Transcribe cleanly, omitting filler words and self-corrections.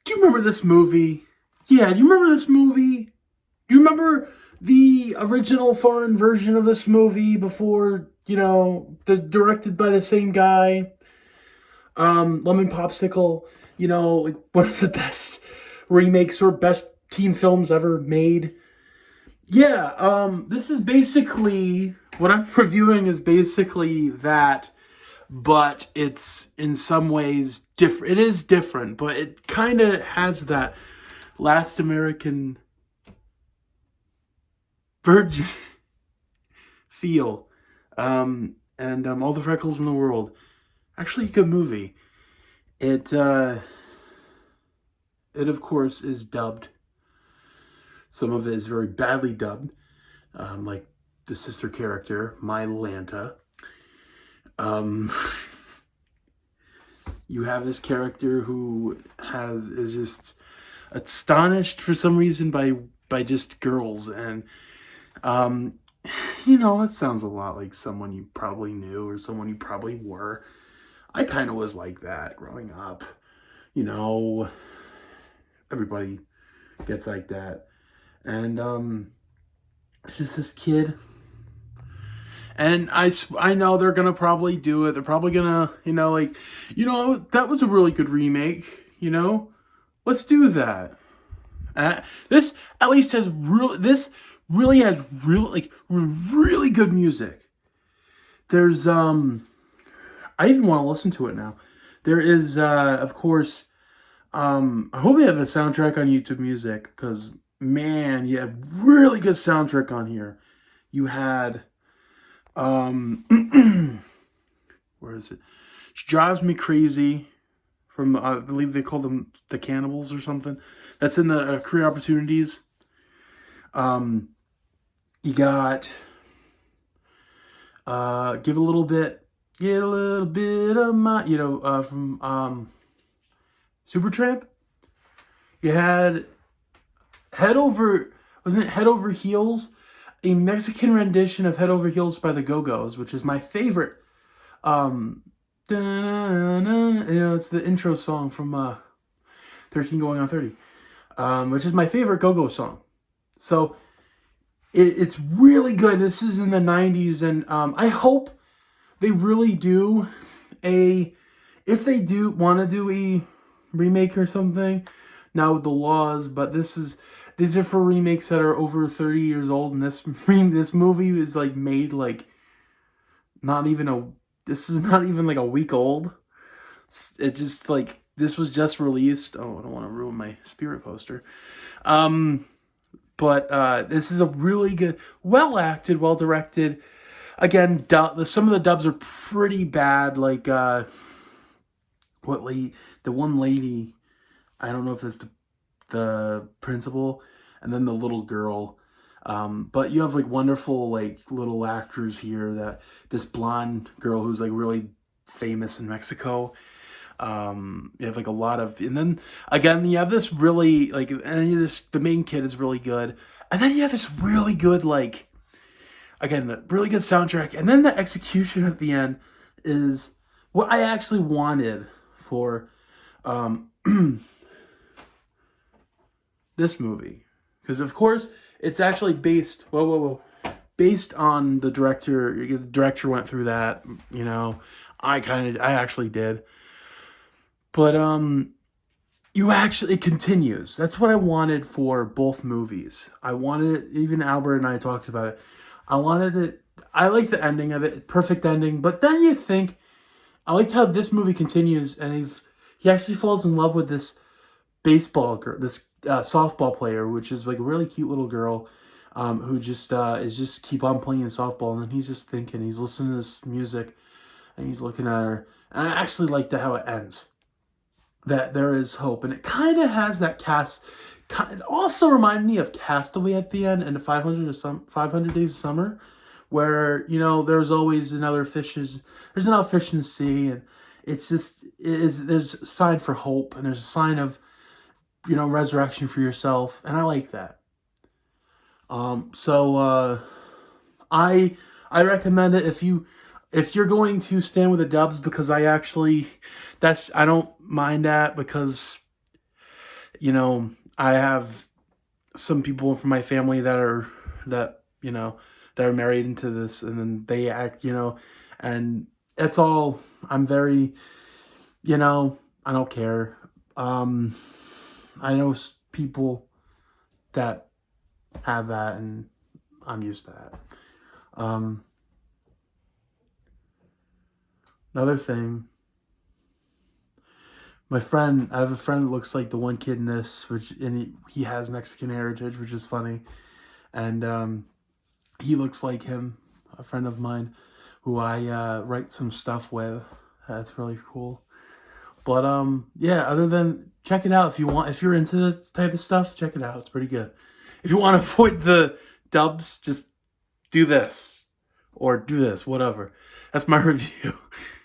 Do you remember this movie? Yeah, do you remember this movie? Do you remember the original foreign version of this movie before, directed by the same guy? Lemon Popsicle, like one of the best remakes or best teen films ever made. Yeah, this is basically what I'm reviewing is basically that, but it's in some ways different. It is different, but it kind of has that Last American Virgin feel, and all the freckles in the world. Actually, a good movie. It of course is dubbed. Some of it is very badly dubbed, like the sister character, My Lanta. Um, you have this character who is just astonished for some reason by just girls, and it sounds a lot like someone you probably knew or someone you probably were. I kind of was like that growing up. Everybody gets like that. And it's just this kid. And I know they're going to probably do it. They're probably going to, that was a really good remake, Let's do that. This at least has really has really good music. There's I even want to listen to it now. There is of course I hope you have a soundtrack on YouTube Music, because man, you have really good soundtrack on here. You had where is it? It Drives Me Crazy from I believe they call them the Cannibals or something. That's in the Career Opportunities. You got Get a Little Bit of My, from Supertramp. You had wasn't it Head Over Heels? A Mexican rendition of Head Over Heels by the Go-Go's, which is my favorite. It's the intro song from 13 Going on 30, which is my favorite Go-Go song. So it's really good. This is in the 90s, and I hope they really do if they do want to do a remake or something, now with the laws, but these are for remakes that are over 30 years old, and this movie is made this is not even a week old. It's just this was just released. Oh, I don't want to ruin my Spirit poster. But this is a really good, well acted, well directed. Again, some of the dubs are pretty bad. The one lady, I don't know if it's the principal, and then the little girl. But you have wonderful little actors here. This blonde girl who's really famous in Mexico. You have a lot of, and then again you have this really the main kid is really good, and then you have this really good again the really good soundtrack, and then the execution at the end is what I actually wanted for this movie, because of course it's actually based on the director. The director went through that, I actually did. But it continues. That's what I wanted for both movies. I wanted it, even Albert and I talked about it. I like the ending of it, perfect ending. But then you think, I liked how this movie continues, and he actually falls in love with this baseball girl, this softball player, which is a really cute little girl, who just is just keep on playing softball, and then he's just thinking, he's listening to this music, and he's looking at her. And I actually like how it ends. That there is hope, and it kind of has that cast. It also reminded me of Castaway at the end and 500 Days of Summer, where there's always another there's another fish in the sea, and there's a sign for hope, and there's a sign of resurrection for yourself, and I like that. I recommend it if you're going to stand with the dubs, because I don't mind that, because I have some people from my family that are married into this, and then they act, and it's all, I'm very, I don't care. Um, I know people that have that, and I'm used to that. Um, Another thing, I have a friend that looks like the one kid in this, and he has Mexican heritage, which is funny. And he looks like him, a friend of mine, who I write some stuff with. That's really cool. But yeah, other than, check it out if you want. If you're into this type of stuff, check it out. It's pretty good. If you want to avoid the dubs, just do this or do this, whatever. That's my review.